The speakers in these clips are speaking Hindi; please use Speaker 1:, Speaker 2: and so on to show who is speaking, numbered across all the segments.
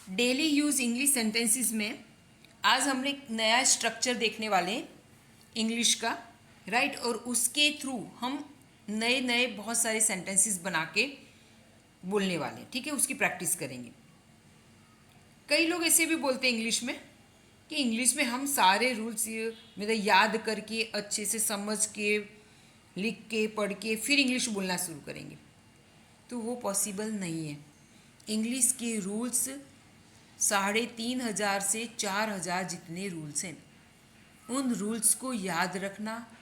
Speaker 1: डेली यूज़ इंग्लिश सेंटेंसेस में आज हम एक नया स्ट्रक्चर देखने वाले हैं इंग्लिश का, राइट। और उसके थ्रू हम नए नए बहुत सारे सेंटेंसेस बना के बोलने वाले हैं, ठीक है। उसकी प्रैक्टिस करेंगे। कई लोग ऐसे भी बोलते हैं इंग्लिश में कि इंग्लिश में हम सारे रूल्स मतलब याद करके अच्छे से समझ के लिख के पढ़ के फिर इंग्लिश बोलना शुरू करेंगे, तो वो पॉसिबल नहीं है। इंग्लिश के रूल्स 3,500 से 4,000 जितने रूल्स हैं। उन रूल्स को याद रखना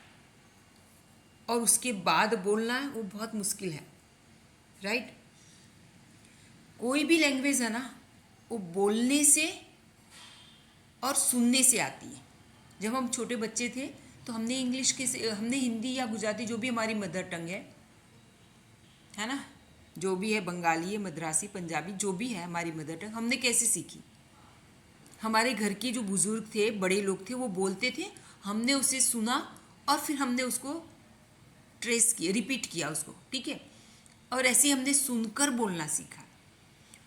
Speaker 1: और उसके बाद बोलना वो बहुत मुश्किल है, राइट। कोई भी लैंग्वेज है ना, वो बोलने से और सुनने से आती है। जब हम छोटे बच्चे थे तो हमने हिंदी या गुजराती जो भी हमारी मदर टंग है ना, जो भी है, बंगाली है, मद्रासी, पंजाबी, जो भी है हमारी मदर टंग, हमने कैसे सीखी। हमारे घर के जो बुजुर्ग थे, बड़े लोग थे, वो बोलते थे, हमने उसे सुना और फिर हमने उसको ट्रेस किया, रिपीट किया उसको, ठीक है। और ऐसे हमने सुनकर बोलना सीखा।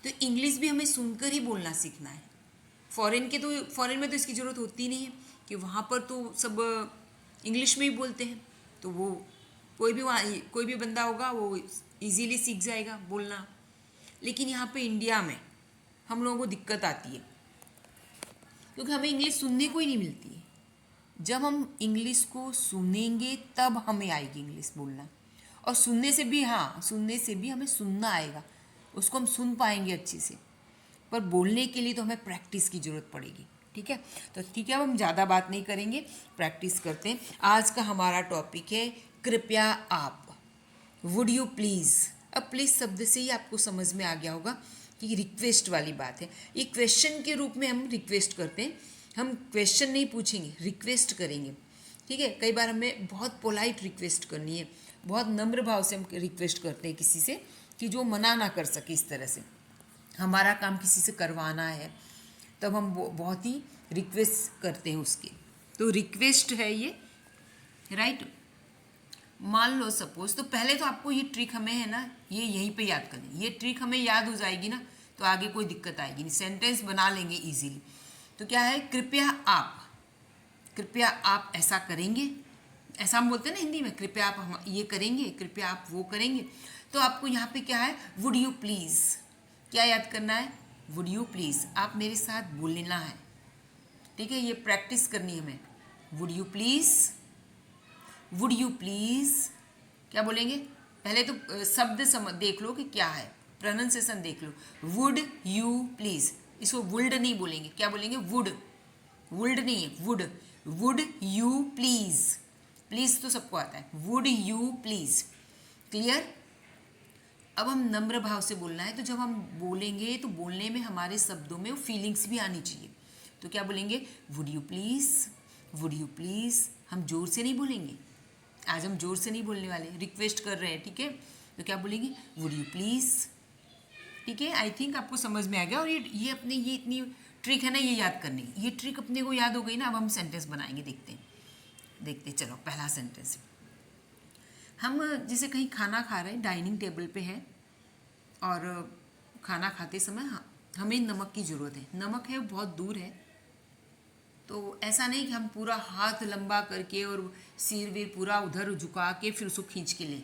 Speaker 1: तो इंग्लिश भी हमें सुनकर ही बोलना सीखना है। फॉरेन में तो इसकी ज़रूरत होती नहीं है कि वहाँ पर तो सब इंग्लिश में ही बोलते हैं, तो वो कोई भी बंदा होगा वो इजीली सीख जाएगा बोलना। लेकिन यहाँ पे इंडिया में हम लोगों को दिक्कत आती है क्योंकि हमें इंग्लिश सुनने को ही नहीं मिलती है। जब हम इंग्लिश को सुनेंगे तब हमें आएगी इंग्लिश बोलना। और सुनने से भी हमें सुनना आएगा, उसको हम सुन पाएंगे अच्छे से। पर बोलने के लिए तो हमें प्रैक्टिस की ज़रूरत पड़ेगी, ठीक है। तो ठीक है, अब हम ज़्यादा बात नहीं करेंगे, प्रैक्टिस करते हैं। आज का हमारा टॉपिक है कृपया आप, वुड यू प्लीज़। अब प्लीज़ शब्द से ही आपको समझ में आ गया होगा कि रिक्वेस्ट वाली बात है। ये क्वेश्चन के रूप में हम रिक्वेस्ट करते हैं। हम क्वेश्चन नहीं पूछेंगे, रिक्वेस्ट करेंगे, ठीक है। कई बार हमें बहुत पोलाइट रिक्वेस्ट करनी है, बहुत नम्र भाव से हम रिक्वेस्ट करते हैं किसी से कि जो मना ना कर सके। इस तरह से हमारा काम किसी से करवाना है, तब हम बहुत ही रिक्वेस्ट करते हैं उसके। तो रिक्वेस्ट है ये, राइट। मान लो सपोज, तो पहले तो आपको ये ट्रिक हमें है ना, ये यहीं पे याद करनी। ये ट्रिक हमें याद हो जाएगी ना, तो आगे कोई दिक्कत आएगी नहीं, सेंटेंस बना लेंगे इजीली। तो क्या है, कृपया आप ऐसा करेंगे। ऐसा हम बोलते हैं ना हिंदी में, कृपया आप हम ये करेंगे, कृपया आप वो करेंगे। तो आपको यहाँ पे क्या है, वुड यू प्लीज़। क्या याद करना है, वुड यू प्लीज़, आप मेरे साथ बोलना है, ठीक है। ये प्रैक्टिस करनी है हमें। Would you please, would you please क्या बोलेंगे। पहले तो शब्द देख लो कि क्या है, प्रोनाउंसिएशन देख लो। वुड यू प्लीज़, इसको वुल्ड नहीं बोलेंगे, क्या बोलेंगे, वुड। वुल्ड नहीं है, would. Would you please, please तो सबको आता है, वुड यू प्लीज़, क्लियर। अब हम नम्र भाव से बोलना है, तो जब हम बोलेंगे तो बोलने में हमारे शब्दों में वो फीलिंग्स भी आनी चाहिए। तो क्या बोलेंगे, would you please, would you please. हम जोर से नहीं बोलेंगे, आज हम जोर से नहीं बोलने वाले, रिक्वेस्ट कर रहे हैं, ठीक है। तो क्या बोलेंगे, वुड यू प्लीज़, ठीक है। आई थिंक आपको समझ में आ गया। और ये अपने ये इतनी ट्रिक है ना, ये याद करनी। ये ट्रिक अपने को याद हो गई ना, अब हम सेंटेंस बनाएंगे। देखते चलो, पहला सेंटेंस। हम जैसे कहीं खाना खा रहे हैं, डाइनिंग टेबल पे है, और खाना खाते समय हमें नमक की ज़रूरत है। नमक है वो बहुत दूर है, तो ऐसा नहीं कि हम पूरा हाथ लंबा करके और सिर वीर पूरा उधर झुका के फिर उसको खींच के लें,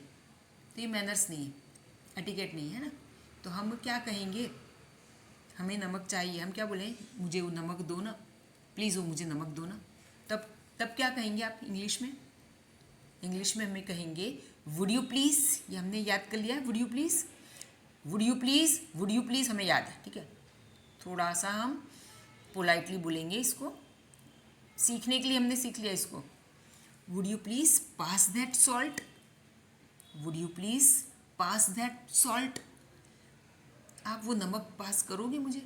Speaker 1: तो ये मैनर्स नहीं है, एटिकेट नहीं है ना। तो हम क्या कहेंगे, हमें नमक चाहिए, हम क्या बोलें, मुझे वो नमक दो ना, प्लीज़ वो मुझे नमक दो ना। तब क्या कहेंगे आप इंग्लिश में। इंग्लिश में हमें कहेंगे वुड यू प्लीज़। ये हमने याद कर लिया है, would you please, would you please, would you please हमें याद है, ठीक है। थोड़ा सा हम पोलाइटली बोलेंगे इसको, सीखने के लिए हमने सीख लिया इसको। Would you please pass that salt, would you please pass that salt. आप वो नमक पास करोगे मुझे,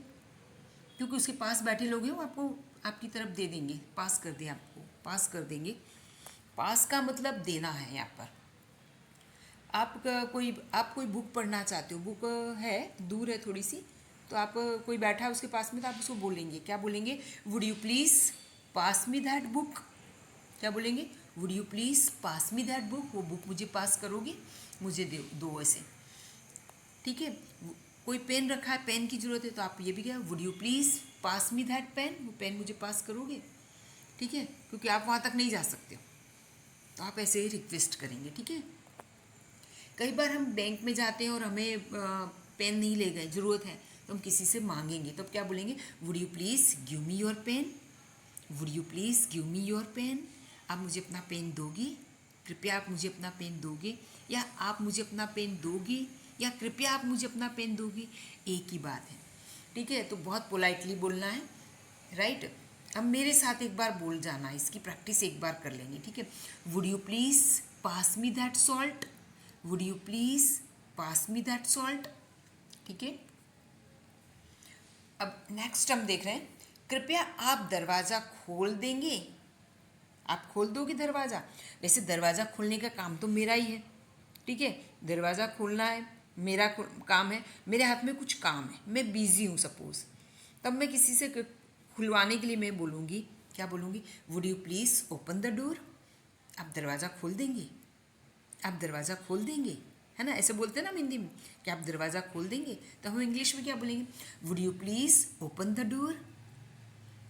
Speaker 1: क्योंकि उसके पास बैठे लोग हैं, वो आपको आपकी तरफ दे देंगे, पास कर दें, आपको पास कर देंगे। पास का मतलब देना है यहाँ पर। आप कोई बुक पढ़ना चाहते हो, बुक है दूर है थोड़ी सी, तो आप कोई बैठा है उसके पास में, तो आप उसको बोलेंगे, क्या बोलेंगे, would you please pass me that book. क्या बोलेंगे, would you please pass me that book, वो बुक मुझे पास करोगे, मुझे दो ऐसे, ठीक है। कोई पेन रखा है, पेन की ज़रूरत है, तो आप ये भी क्या, would you please pass me that pain, वो पेन मुझे पास करोगे, ठीक है, क्योंकि आप वहाँ तक नहीं जा सकते हो, तो आप ऐसे ही रिक्वेस्ट करेंगे, ठीक है। कई बार हम बैंक में जाते हैं और हमें पेन नहीं ले गए, ज़रूरत है, तो हम किसी से मांगेंगे, तो अब क्या बोलेंगे, would you please give me your pen, would you please give me your pen, आप मुझे अपना पेन दोगे, कृपया आप मुझे अपना पेन दोगे, या आप मुझे अपना पेन दोगे, या कृपया आप मुझे अपना पेन दोगे, एक ही बात है, ठीक है। तो बहुत पोलाइटली बोलना है, राइट। अब मेरे साथ एक बार बोल जाना, इसकी प्रैक्टिस एक बार कर लेंगे, ठीक है। Would you please pass me that salt, would you please pass me that salt, ठीक है। अब नेक्स्ट हम देख रहे हैं, कृपया आप दरवाज़ा खोल देंगे, आप खोल दोगे दरवाज़ा। वैसे दरवाज़ा खोलने का काम तो मेरा ही है, ठीक है, दरवाज़ा खोलना है मेरा काम है, मेरे हाथ में कुछ काम है, मैं बिज़ी हूँ सपोज़, तब मैं किसी से खुलवाने के लिए मैं बोलूँगी, क्या बोलूँगी, would you please open the door, आप दरवाज़ा खोल देंगे, आप दरवाज़ा खोल देंगे, है ना, ऐसे बोलते हैं ना हम हिंदी में कि आप दरवाज़ा खोल देंगे, तो हम इंग्लिश में क्या बोलेंगे, would you please open the door,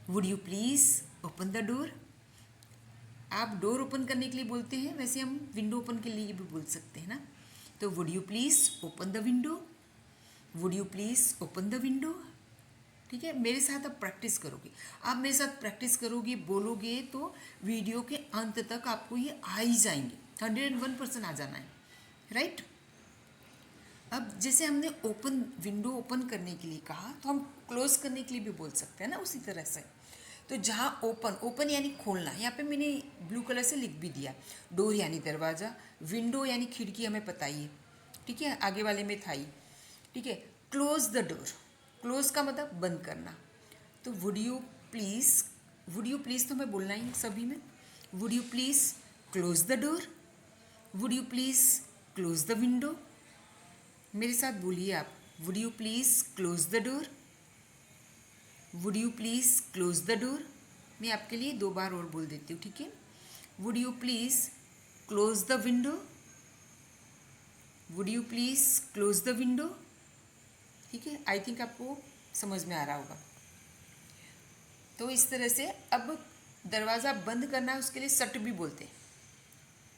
Speaker 1: would you please open the door. आप डोर ओपन करने के लिए बोलते हैं, वैसे हम विंडो ओपन के लिए भी बोल सकते हैं ना, तो would you please open the window, would you please open the window, ठीक है। मेरे साथ आप प्रैक्टिस करोगे, आप मेरे साथ प्रैक्टिस करोगे, बोलोगे, तो वीडियो के अंत तक आपको ये आ ही जाएंगे, 101% आ जाना है, राइट। अब जैसे हमने ओपन विंडो ओपन करने के लिए कहा, तो हम क्लोज करने के लिए भी बोल सकते हैं ना उसी तरह से। तो जहाँ ओपन, ओपन यानी खोलना, यहाँ पे मैंने ब्लू कलर से लिख भी दिया, डोर यानी दरवाज़ा, विंडो यानी खिड़की, हमें पता ही है, ठीक है, आगे वाले में था ही, ठीक है। क्लोज द डोर, क्लोज का मतलब बंद करना, तो would you please, would you please तो हमें बोलना ही सभी में, would you please close the door, would you please close the window. मेरे साथ बोलिए आप, would you please close the door, would you please close the door. मैं आपके लिए 2 बार और बोल देती हूँ, ठीक है। Would you please close the window, would you please close the window, ठीक है। आई थिंक आपको समझ में आ रहा होगा। तो इस तरह से अब दरवाज़ा बंद करना है, उसके लिए शट भी बोलते हैं,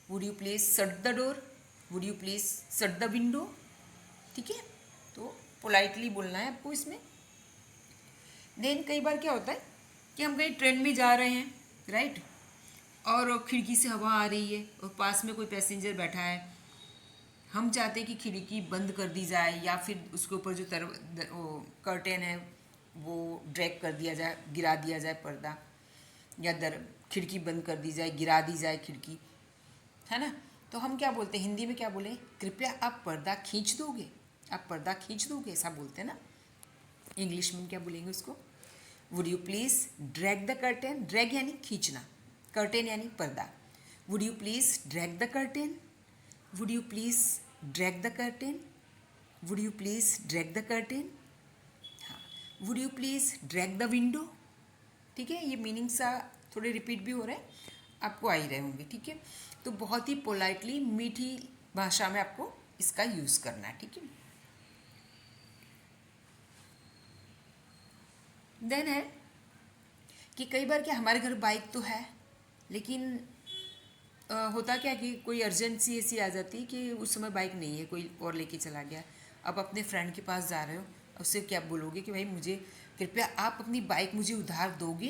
Speaker 1: would you please shut the door, would you please shut the window, ठीक है। तो पोलाइटली बोलना है आपको इसमें। देन कई बार क्या होता है कि हम कहीं ट्रेन में जा रहे हैं, राइट, और खिड़की से हवा आ रही है और पास में कोई पैसेंजर बैठा है, हम चाहते हैं कि खिड़की बंद कर दी जाए, या फिर उसके ऊपर जो कर्टेन है वो ड्रैग कर दिया जाए, गिरा दिया जाए पर्दा, या खिड़की बंद कर दी जाए, गिरा दी जाए खिड़की, है ना। तो हम क्या बोलते हैं हिंदी में, क्या बोले, कृपया आप पर्दा खींच दोगे, आप पर्दा खींच दोगे, ऐसा बोलते हैं ना। इंग्लिश में क्या बोलेंगे उसको, would you please drag the curtain, drag यानी खींचना, कर्टेन यानी पर्दा, would you please drag the curtain, would you please drag the curtain, would you please drag the curtain, हाँ, would you please drag the window, ठीक है। ये मीनिंग सा थोड़े रिपीट भी हो रहे हैं, आपको आ ही रहे होंगे, ठीक है। तो बहुत ही पोलाइटली, मीठी भाषा में आपको इसका यूज़ करना है, ठीक है। देन है कि कई बार क्या हमारे घर बाइक तो है, लेकिन होता क्या कि कोई अर्जेंसी ऐसी आ जाती है कि उस समय बाइक नहीं है, कोई और लेके चला गया, अब अपने फ्रेंड के पास जा रहे हो, उससे क्या बोलोगे कि भाई मुझे कृपया आप अपनी बाइक मुझे उधार दोगे,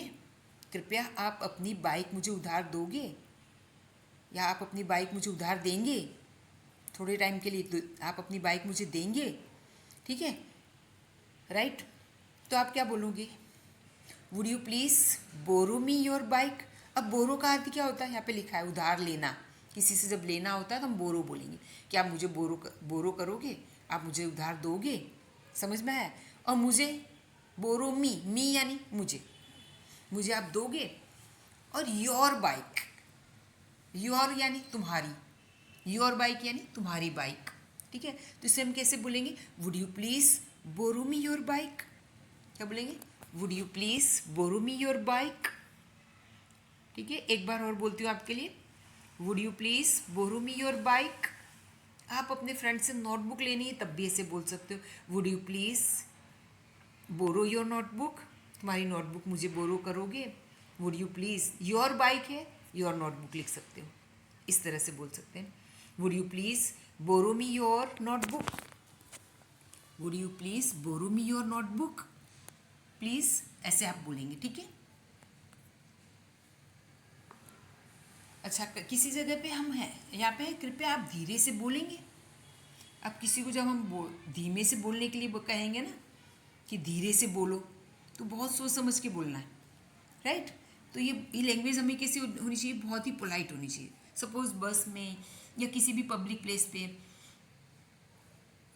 Speaker 1: कृपया आप अपनी बाइक मुझे उधार दोगे, या आप अपनी बाइक मुझे उधार देंगे, थोड़े टाइम के लिए तो आप अपनी बाइक मुझे देंगे, ठीक है, राइट। तो आप क्या बोलोगे, would you please borrow me your bike. अब बोरो का अर्थ क्या होता है, यहाँ पे लिखा है उधार लेना, किसी से जब लेना होता है तो हम बोरो बोलेंगे, कि आप मुझे बोरो करोगे, आप मुझे उधार दोगे, समझ में आया। और मुझे बोरो मी यानी मुझे, मुझे आप दोगे। और योर बाइक, योर यानी तुम्हारी, योर बाइक यानी तुम्हारी बाइक, ठीक है। तो इसे हम कैसे बोलेंगे, would you please borrow me your bike, क्या बोलेंगे, would you please borrow me your bike, ठीक है। एक बार और बोलती हूँ आपके लिए, would you please borrow me your bike, आप अपने फ्रेंड से नोटबुक लेनी है तब भी ऐसे बोल सकते हो, would you please borrow your notebook, तुम्हारी नोटबुक मुझे बोरो करोगे। Would you please, your bike है, योर नोटबुक लिख सकते हो, इस तरह से बोल सकते हैं। Would you please borrow me your notebook, would you please borrow me your notebook, please ऐसे आप बोलेंगे, ठीक है। अच्छा, किसी जगह पे हम हैं, यहाँ पे कृपया आप धीरे से बोलेंगे। अब किसी को जब हम धीमे से बोलने के लिए कहेंगे ना कि धीरे से बोलो, तो बहुत सोच समझ के बोलना है, राइट। तो ये लैंग्वेज हमें कैसी होनी चाहिए, बहुत ही पोलाइट होनी चाहिए। सपोज बस में या किसी भी पब्लिक प्लेस पे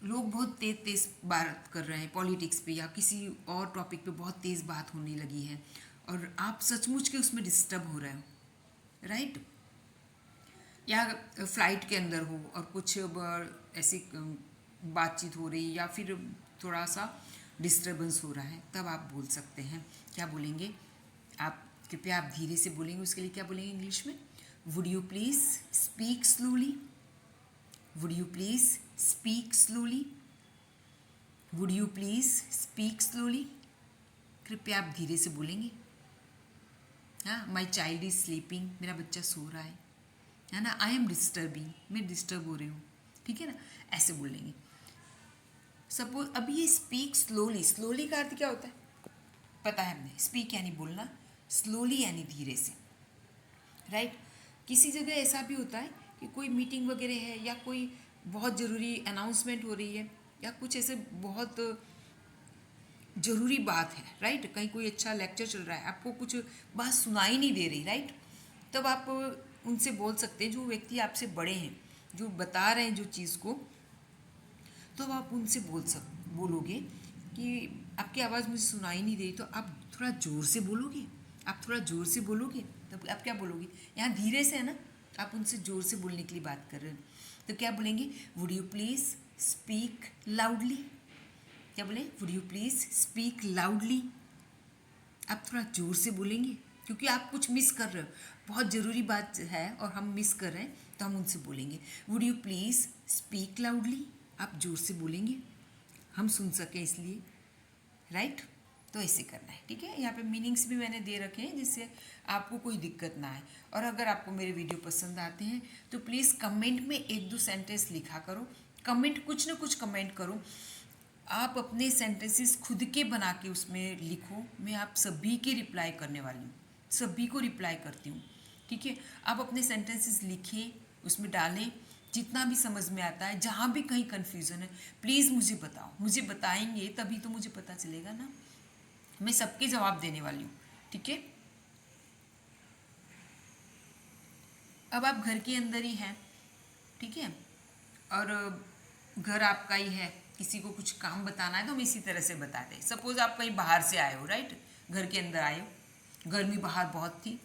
Speaker 1: लोग बहुत तेज तेज बात कर रहे हैं, पॉलिटिक्स पे या किसी और टॉपिक पे बहुत तेज़ बात होने लगी है और आप सचमुच के उसमें डिस्टर्ब हो रहे हो, राइट। या फ्लाइट के अंदर हो और कुछ ऐसी बातचीत हो रही या फिर थोड़ा सा डिस्टर्बेंस हो रहा है, तब आप बोल सकते हैं। क्या बोलेंगे आप, कृपया आप धीरे से बोलेंगे, उसके लिए क्या बोलेंगे इंग्लिश में, would you please speak slowly, would you please speak slowly, would you please speak slowly, कृपया आप धीरे से बोलेंगे। हाँ, माई चाइल्ड इज़ स्लीपिंग, मेरा बच्चा सो रहा है ना। आई एम डिस्टर्बिंग, मैं डिस्टर्ब हो रही हूँ, ठीक है ना, ऐसे बोलेंगे। सपोज अब ये स्पीक स्लोली, स्लोली का अर्थ क्या होता है पता है हमें, स्पीक यानी बोलना, स्लोली यानी धीरे से, राइट। किसी जगह ऐसा भी होता है कि कोई मीटिंग वगैरह है या कोई बहुत ज़रूरी अनाउंसमेंट हो रही है या कुछ ऐसे बहुत ज़रूरी बात है, राइट। कहीं कोई अच्छा लेक्चर चल रहा है, आपको कुछ बात सुनाई नहीं दे रही, राइट। तब आप उनसे बोल सकते हैं, जो व्यक्ति आपसे बड़े हैं, जो बता रहे हैं जो चीज़ को, तो आप उनसे बोलोगे कि आपकी आवाज़ मुझे सुनाई नहीं दे रही, तो आप थोड़ा ज़ोर से बोलोगे, आप थोड़ा ज़ोर से बोलोगे, तब आप क्या बोलोगे, यहाँ धीरे से है ना, आप उनसे ज़ोर से बोलने के लिए बात कर रहे हैं, तो क्या बोलेंगे, would you please speak loudly, क्या बोले, would you please speak loudly, आप थोड़ा ज़ोर से बोलेंगे क्योंकि आप कुछ मिस कर रहे हो, बहुत ज़रूरी बात है और हम मिस कर रहे हैं, तो हम उनसे बोलेंगे, would you please speak loudly, आप ज़ोर से बोलेंगे, हम सुन सकें इसलिए, राइट। तो ऐसे करना है, ठीक है। यहाँ पे मीनिंग्स भी मैंने दे रखे हैं जिससे आपको कोई दिक्कत ना आए। और अगर आपको मेरे वीडियो पसंद आते हैं तो प्लीज़ कमेंट में 1-2 सेंटेंस लिखा करो, कमेंट कुछ ना कुछ कमेंट करो, आप अपने सेंटेंसेस खुद के बना के उसमें लिखो, मैं आप सभी के रिप्लाई करने वाली हूँ, सभी को रिप्लाई करती हूँ, ठीक है। आप अपने सेंटेंसेस लिखिए, उसमें डालें, जितना भी समझ में आता है, जहाँ भी कहीं कन्फ्यूज़न है प्लीज़ मुझे बताओ, मुझे बताएंगे तभी तो मुझे पता चलेगा ना, मैं सबके जवाब देने वाली हूँ, ठीक है। अब आप घर के अंदर ही हैं, ठीक है, और घर आपका ही है, किसी को कुछ काम बताना है तो हम इसी तरह से बताते हैं। सपोज आप कहीं बाहर से आए हो, राइट, घर के अंदर आए हो, गर्मी बाहर बहुत थी,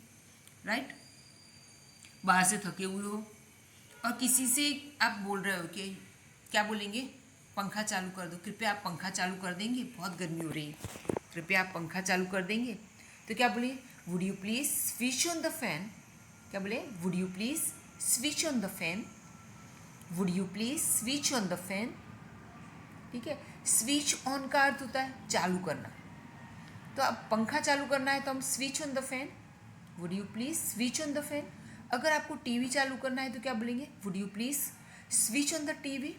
Speaker 1: राइट, बाहर से थके हुए हो और किसी से आप बोल रहे हो कि क्या बोलेंगे, पंखा चालू कर दो, कृपया आप पंखा चालू कर देंगे, बहुत गर्मी हो रही है, कृपया आप पंखा चालू कर देंगे, तो क्या बोले, would you please switch on the fan, क्या बोले, would you please switch on the fan, would you please switch on the fan, ठीक है। स्विच ऑन का अर्थ होता है चालू करना, तो अब पंखा चालू करना है तो हम switch on the fan, would you please switch on the fan. अगर आपको टीवी चालू करना है तो क्या बोलेंगे, would you please switch on the TV,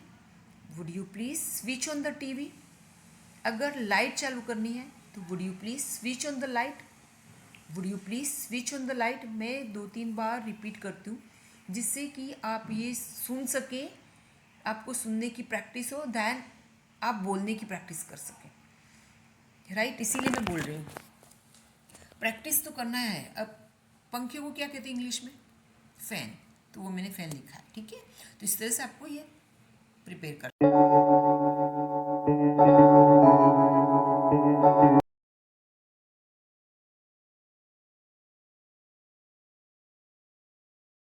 Speaker 1: would you please switch on the TV. अगर लाइट चालू करनी है तो would you please switch on the light, would you please switch on the light. मैं 2-3 बार रिपीट करती हूँ जिससे कि आप ये सुन सकें, आपको सुनने की प्रैक्टिस हो, दैन आप बोलने की प्रैक्टिस कर सकें, राइट। इसीलिए मैं बोल रही हूँ, प्रैक्टिस तो करना है। अब पंखे को क्या कहते हैं इंग्लिश में, फ़ैन, तो वो मैंने फ़ैन लिखा है, ठीक है। तो इस तरह से आपको ये प्रिपेयर कर